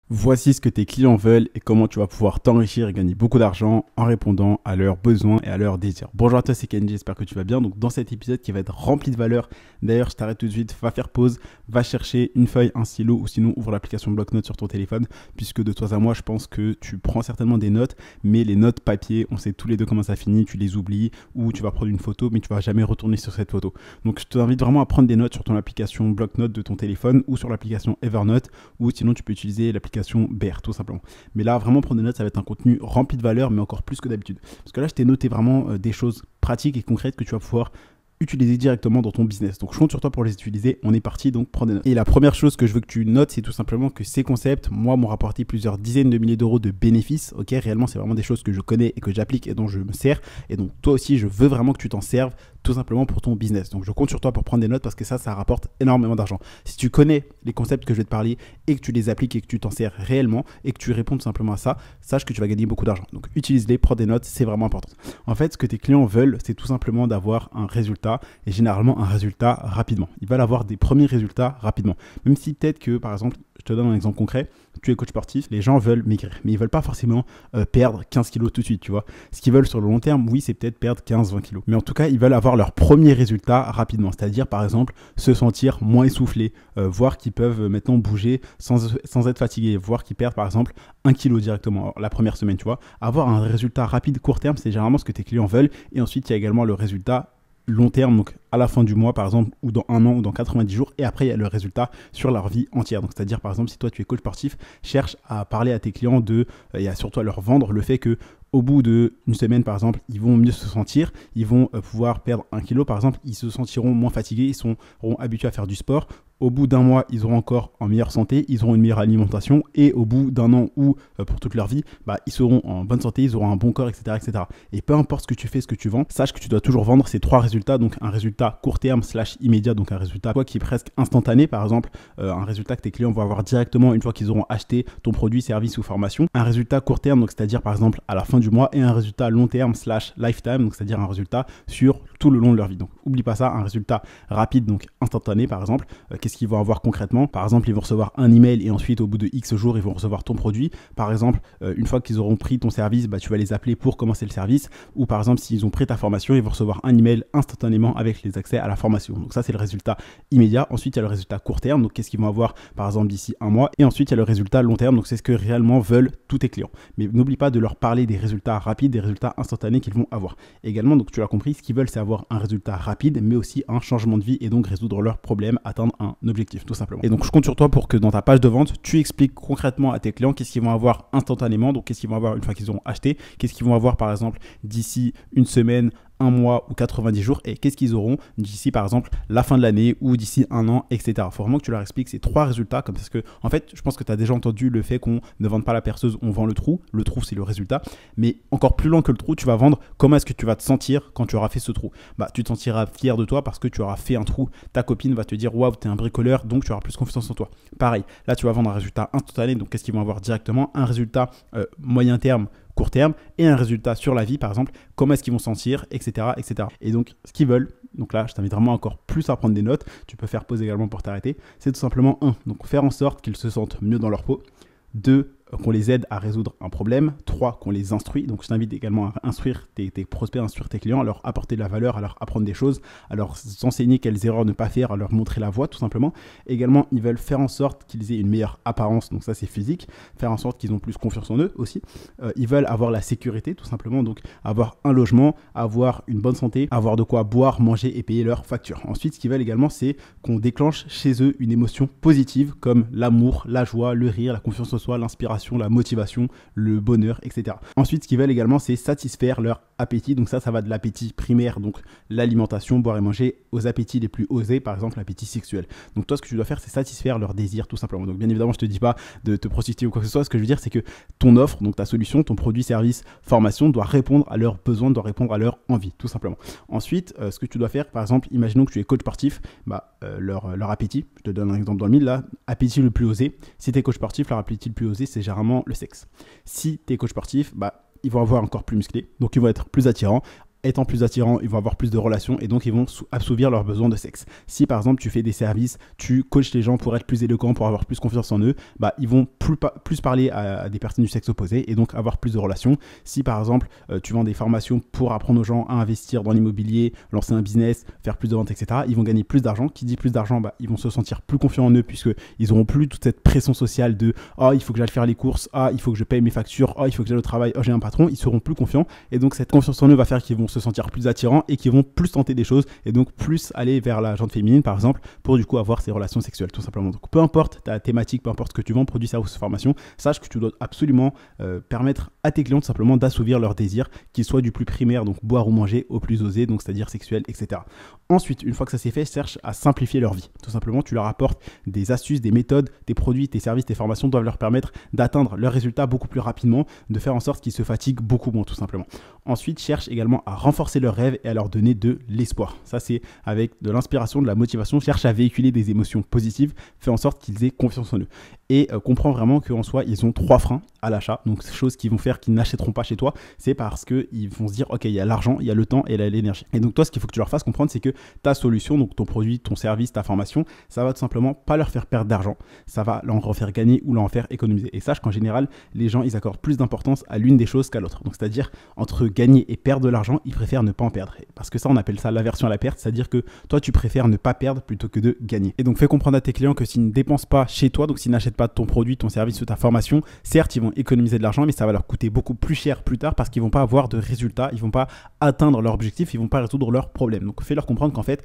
Voici ce que tes clients veulent et comment tu vas pouvoir t'enrichir et gagner beaucoup d'argent en répondant à leurs besoins et à leurs désirs. Bonjour à toi, c'est Kenji, j'espère que tu vas bien. Donc dans cet épisode qui va être rempli de valeur, d'ailleurs je t'arrête tout de suite, va faire pause, va chercher une feuille, un stylo ou sinon ouvre l'application Bloc-Notes sur ton téléphone puisque de toi à moi je pense que tu prends certainement des notes, mais les notes papier, on sait tous les deux comment ça finit, tu les oublies ou tu vas prendre une photo mais tu vas jamais retourner sur cette photo. Donc je t'invite vraiment à prendre des notes sur ton application Bloc-Notes de ton téléphone ou sur l'application Evernote ou sinon tu peux utiliser l'application Bear tout simplement. Mais là vraiment prendre des notes, ça va être un contenu rempli de valeur mais encore plus que d'habitude. Parce que là je t'ai noté vraiment des choses pratiques et concrètes que tu vas pouvoir utiliser directement dans ton business. Donc je compte sur toi pour les utiliser. On est parti, donc prends des notes. Et la première chose que je veux que tu notes, c'est tout simplement que ces concepts, moi, m'ont rapporté plusieurs dizaines de milliers d'euros de bénéfices. Ok, réellement, c'est vraiment des choses que je connais et que j'applique et dont je me sers. Et donc toi aussi, je veux vraiment que tu t'en serves tout simplement pour ton business. Donc je compte sur toi pour prendre des notes parce que ça rapporte énormément d'argent. Si tu connais les concepts que je vais te parler et que tu les appliques et que tu t'en sers réellement et que tu réponds tout simplement à ça, sache que tu vas gagner beaucoup d'argent. Donc utilise-les, prends des notes, c'est vraiment important. En fait, ce que tes clients veulent, c'est tout simplement d'avoir un résultat et généralement un résultat rapidement. Ils veulent avoir des premiers résultats rapidement. Même si peut-être que, par exemple, je te donne un exemple concret, tu es coach sportif, les gens veulent maigrir, mais ils veulent pas forcément perdre 15 kilos tout de suite, tu vois. Ce qu'ils veulent sur le long terme, oui, c'est peut-être perdre 15-20 kilos. Mais en tout cas, ils veulent avoir leurs premiers résultats rapidement, c'est-à-dire par exemple se sentir moins essoufflé, voir qu'ils peuvent maintenant bouger sans être fatigués, voir qu'ils perdent par exemple 1 kilo directement la première semaine, tu vois. Avoir un résultat rapide court terme, c'est généralement ce que tes clients veulent. Et ensuite, il y a également le résultat long terme, donc à la fin du mois par exemple, ou dans un an ou dans 90 jours, et après il y a le résultat sur leur vie entière. Donc c'est-à-dire par exemple si toi tu es coach sportif, cherche à parler à tes clients et à surtout à leur vendre le fait que au bout d'une semaine par exemple, ils vont mieux se sentir, ils vont pouvoir perdre 1 kilo par exemple, ils se sentiront moins fatigués, ils seront habitués à faire du sport. Au bout d'un mois, ils auront encore en meilleure santé, ils auront une meilleure alimentation et au bout d'un an ou pour toute leur vie, ils seront en bonne santé, ils auront un bon corps, etc., etc. Et peu importe ce que tu fais, ce que tu vends, sache que tu dois toujours vendre ces trois résultats, donc un résultat court terme / immédiat, donc un résultat qui est presque instantané, par exemple, un résultat que tes clients vont avoir directement une fois qu'ils auront acheté ton produit, service ou formation, un résultat court terme, donc c'est-à-dire par exemple à la fin du mois, et un résultat long terme / lifetime, donc c'est-à-dire un résultat sur tout le long de leur vie. Donc oublie pas ça, un résultat rapide, donc instantané par exemple. Qu'est-ce qu'ils vont avoir concrètement? Par exemple, ils vont recevoir un email et ensuite au bout de X jours, ils vont recevoir ton produit. Par exemple, une fois qu'ils auront pris ton service, tu vas les appeler pour commencer le service. Ou par exemple, s'ils ont pris ta formation, ils vont recevoir un email instantanément avec les accès à la formation. Donc ça, c'est le résultat immédiat. Ensuite, il y a le résultat court terme. Donc qu'est-ce qu'ils vont avoir par exemple d'ici un mois? Et ensuite, il y a le résultat long terme. Donc c'est ce que réellement veulent tous tes clients. Mais n'oublie pas de leur parler des résultats rapides, des résultats instantanés qu'ils vont avoir. Et également, donc tu l'as compris, ce qu'ils veulent, c'est avoir un résultat rapide, mais aussi un changement de vie et donc résoudre leurs problèmes, atteindre un objectif, tout simplement. Et donc, je compte sur toi pour que dans ta page de vente, tu expliques concrètement à tes clients qu'est-ce qu'ils vont avoir instantanément, donc qu'est-ce qu'ils vont avoir une fois qu'ils auront acheté, qu'est-ce qu'ils vont avoir par exemple d'ici une semaine, un mois ou 90 jours et qu'est-ce qu'ils auront d'ici par exemple la fin de l'année ou d'ici un an, etc. Il faut vraiment que tu leur expliques ces trois résultats comme parce que en fait je pense que tu as déjà entendu le fait qu'on ne vende pas la perceuse, on vend le trou c'est le résultat, mais encore plus loin que le trou, tu vas vendre comment est-ce que tu vas te sentir quand tu auras fait ce trou. Tu te sentiras fier de toi parce que tu auras fait un trou, ta copine va te dire waouh t'es un bricoleur, donc tu auras plus confiance en toi. Pareil, là tu vas vendre un résultat instantané, donc qu'est-ce qu'ils vont avoir directement? Un résultat moyen terme, court terme et un résultat sur la vie par exemple, comment est-ce qu'ils vont sentir, etc., etc. Et donc ce qu'ils veulent, donc là je t'invite vraiment encore plus à prendre des notes, tu peux faire pause également pour t'arrêter, c'est tout simplement donc faire en sorte qu'ils se sentent mieux dans leur peau, 2, qu'on les aide à résoudre un problème, 3, qu'on les instruit. Donc je t'invite également à instruire tes prospects, à instruire tes clients, à leur apporter de la valeur, à leur apprendre des choses, à leur enseigner quelles erreurs ne pas faire, à leur montrer la voie tout simplement. Également, ils veulent faire en sorte qu'ils aient une meilleure apparence, donc ça c'est physique, faire en sorte qu'ils ont plus confiance en eux aussi. Ils veulent avoir la sécurité tout simplement, donc avoir un logement, avoir une bonne santé, avoir de quoi boire, manger et payer leurs factures. Ensuite, ce qu'ils veulent également, c'est qu'on déclenche chez eux une émotion positive comme l'amour, la joie, le rire, la confiance en soi, l'inspiration, la motivation, le bonheur, etc. Ensuite, ce qu'ils veulent également, c'est satisfaire leur appétit. Donc ça va de l'appétit primaire, donc l'alimentation, boire et manger, aux appétits les plus osés, par exemple l'appétit sexuel. Donc toi, ce que tu dois faire, c'est satisfaire leurs désirs, tout simplement. Donc bien évidemment, je te dis pas de te prostituer ou quoi que ce soit. Ce que je veux dire, c'est que ton offre, donc ta solution, ton produit, service, formation, doit répondre à leurs besoins, doit répondre à leur envie, tout simplement. Ensuite, ce que tu dois faire, par exemple, imaginons que tu es coach sportif, leur appétit, je te donne un exemple dans le mille, là, appétit le plus osé. Si tu es coach sportif, leur appétit le plus osé, c'est généralement le sexe. Si tu es coach sportif, ils vont avoir un corps plus musclé, donc ils vont être plus attirants. étant plus attirants, ils vont avoir plus de relations et donc ils vont assouvir leurs besoins de sexe. Si par exemple tu fais des services, tu coaches les gens pour être plus éloquents, pour avoir plus confiance en eux, ils vont plus parler à des personnes du sexe opposé et donc avoir plus de relations. Si par exemple tu vends des formations pour apprendre aux gens à investir dans l'immobilier, lancer un business, faire plus de ventes, etc., ils vont gagner plus d'argent. Qui dit plus d'argent, ils vont se sentir plus confiants en eux puisqu'ils n'auront plus toute cette pression sociale de « Ah, il faut que j'aille faire les courses, ah, il faut que je paye mes factures, ah, il faut que j'aille au travail, ah, j'ai un patron », ils seront plus confiants et donc cette confiance en eux va faire qu'ils vont se sentir plus attirants et qu'ils vont plus tenter des choses et donc plus aller vers la gente féminine par exemple pour du coup avoir ces relations sexuelles tout simplement. Donc peu importe ta thématique, peu importe ce que tu vends, produit, service, formation, sache que tu dois absolument permettre à tes clients tout simplement d'assouvir leurs désirs, qu'ils soient du plus primaire, donc boire ou manger, au plus osé, donc c'est-à-dire sexuel, etc. Ensuite, une fois que ça s'est fait, cherche à simplifier leur vie. Tout simplement, tu leur apportes des astuces, des méthodes, tes produits, tes services, tes formations doivent leur permettre d'atteindre leurs résultats beaucoup plus rapidement, de faire en sorte qu'ils se fatiguent beaucoup moins tout simplement. Ensuite, cherche également à renforcer leurs rêves et à leur donner de l'espoir. Ça, c'est avec de l'inspiration, de la motivation. Cherche à véhiculer des émotions positives, fais en sorte qu'ils aient confiance en eux. Et comprends vraiment qu'en soi, ils ont 3 freins à l'achat. Donc, choses qui vont faire qu'ils n'achèteront pas chez toi, c'est parce qu'ils vont se dire, ok, il y a l'argent, il y a le temps et il y a l'énergie. Et donc, toi, ce qu'il faut que tu leur fasses comprendre, c'est que ta solution, donc ton produit, ton service, ta formation, ça va tout simplement pas leur faire perdre d'argent. Ça va leur en faire gagner ou leur en faire économiser. Et sache qu'en général, les gens, ils accordent plus d'importance à l'une des choses qu'à l'autre. Donc, c'est-à-dire, entre gagner et perdre de l'argent, ils préfèrent ne pas en perdre. Parce que ça, on appelle ça l'aversion à la perte. C'est-à-dire que toi, tu préfères ne pas perdre plutôt que de gagner. Et donc, fais comprendre à tes clients que s'ils ne dépensent pas chez toi, donc s'ils n'achètent pas ton produit, ton service ou ta formation, certes, ils vont économiser de l'argent, mais ça va leur coûter beaucoup plus cher plus tard parce qu'ils vont pas avoir de résultats, ils vont pas atteindre leur objectif, ils vont pas résoudre leurs problèmes. Donc, fais-leur comprendre qu'en fait,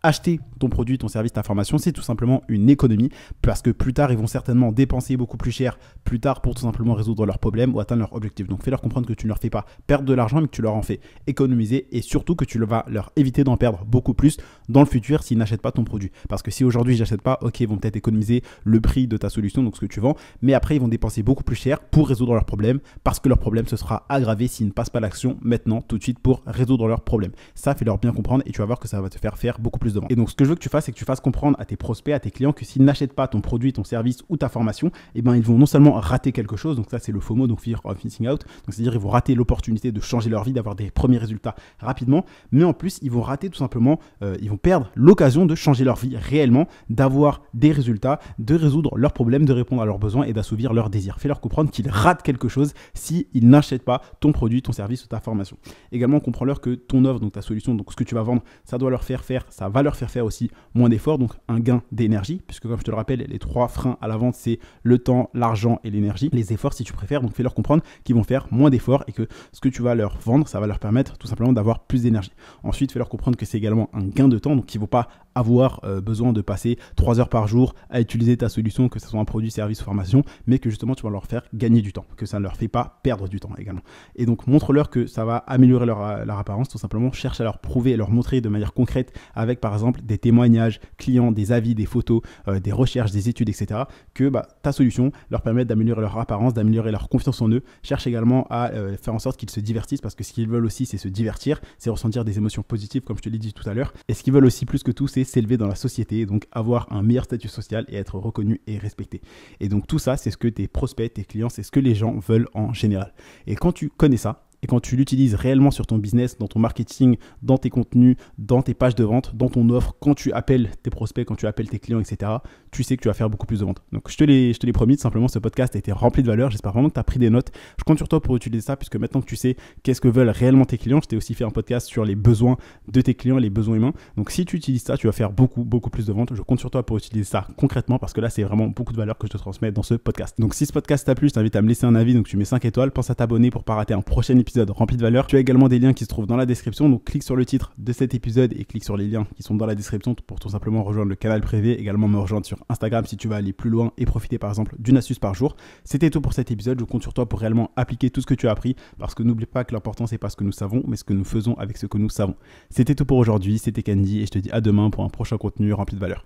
acheter ton produit, ton service, ta formation, c'est tout simplement une économie parce que plus tard, ils vont certainement dépenser beaucoup plus cher plus tard pour tout simplement résoudre leurs problèmes ou atteindre leur objectif. Donc, fais-leur comprendre que tu ne leur fais pas perdre de l'argent, mais que tu leur en fais économiser et surtout que tu vas leur éviter d'en perdre beaucoup plus dans le futur s'ils n'achètent pas ton produit. Parce que si aujourd'hui, ils n'achètent pas, ok, ils vont peut-être économiser le prix de ta solution, donc ce que tu vends, mais après, ils vont dépenser beaucoup plus cher pour résoudre leurs problèmes parce que leur problème se sera aggravé s'ils ne passent pas l'action maintenant, tout de suite, pour résoudre leurs problèmes. Ça, fais-leur bien comprendre et tu vas voir que ça va te faire beaucoup plus de ventes. Et donc, ce que je veux que tu fasses, c'est que tu fasses comprendre à tes prospects, à tes clients que s'ils n'achètent pas ton produit, ton service ou ta formation, ils vont non seulement rater quelque chose, donc ça c'est le FOMO, donc Fear of Missing Out, donc c'est-à-dire ils vont rater l'opportunité de changer leur vie, d'avoir des premiers résultats rapidement, mais en plus ils vont rater tout simplement, ils vont perdre l'occasion de changer leur vie réellement, d'avoir des résultats, de résoudre leurs problèmes, de répondre à leurs besoins et d'assouvir leurs désirs. Fais-leur comprendre qu'ils ratent quelque chose s'ils n'achètent pas ton produit, ton service ou ta formation. Également, comprends-leur que ton offre, donc ta solution, donc ce que tu vas vendre, ça va leur faire faire aussi moins d'efforts, donc un gain d'énergie, puisque comme je te le rappelle, les 3 freins à la vente, c'est le temps, l'argent et l'énergie. Les efforts, si tu préfères, donc fais-leur comprendre qu'ils vont faire moins d'efforts et que ce que tu vas leur vendre, ça va leur permettre tout simplement d'avoir plus d'énergie. Ensuite, fais-leur comprendre que c'est également un gain de temps, donc ils ne vont pas avoir besoin de passer 3 heures par jour à utiliser ta solution, que ce soit un produit, service ou formation, mais que justement tu vas leur faire gagner du temps, que ça ne leur fait pas perdre du temps également. Et donc montre-leur que ça va améliorer leur apparence, tout simplement. Cherche à leur prouver, à leur montrer de manière concrète avec par exemple des témoignages clients, des avis, des photos, des recherches, des études, etc. que ta solution leur permet d'améliorer leur apparence, d'améliorer leur confiance en eux. Cherche également à faire en sorte qu'ils se divertissent parce que ce qu'ils veulent aussi c'est se divertir, c'est ressentir des émotions positives comme je te l'ai dit tout à l'heure. Et ce qu'ils veulent aussi plus que tout c'est s'élever dans la société, donc avoir un meilleur statut social et être reconnu et respecté. Et donc tout ça c'est ce que tes prospects, tes clients, c'est ce que les gens veulent en général. Et quand tu connais ça, et quand tu l'utilises réellement sur ton business, dans ton marketing, dans tes contenus, dans tes pages de vente, dans ton offre, quand tu appelles tes prospects, quand tu appelles tes clients, etc., tu sais que tu vas faire beaucoup plus de ventes. Donc je te l'ai promis, tout simplement, ce podcast a été rempli de valeur. J'espère vraiment que tu as pris des notes. Je compte sur toi pour utiliser ça, puisque maintenant que tu sais qu'est-ce que veulent réellement tes clients, je t'ai aussi fait un podcast sur les besoins de tes clients, les besoins humains. Donc si tu utilises ça, tu vas faire beaucoup plus de ventes. Je compte sur toi pour utiliser ça concrètement, parce que là, c'est vraiment beaucoup de valeur que je te transmets dans ce podcast. Donc si ce podcast t'a plu, je t'invite à me laisser un avis, donc tu mets 5 étoiles. Pense à t'abonner pour pas rater un prochain épisode rempli de valeur. Tu as également des liens qui se trouvent dans la description, donc clique sur le titre de cet épisode et clique sur les liens qui sont dans la description pour tout simplement rejoindre le canal privé, également me rejoindre sur Instagram si tu vas aller plus loin et profiter par exemple d'une astuce par jour. C'était tout pour cet épisode, je compte sur toi pour réellement appliquer tout ce que tu as appris, parce que n'oublie pas que l'important c'est pas ce que nous savons, mais ce que nous faisons avec ce que nous savons. C'était tout pour aujourd'hui, c'était Candy et je te dis à demain pour un prochain contenu rempli de valeur.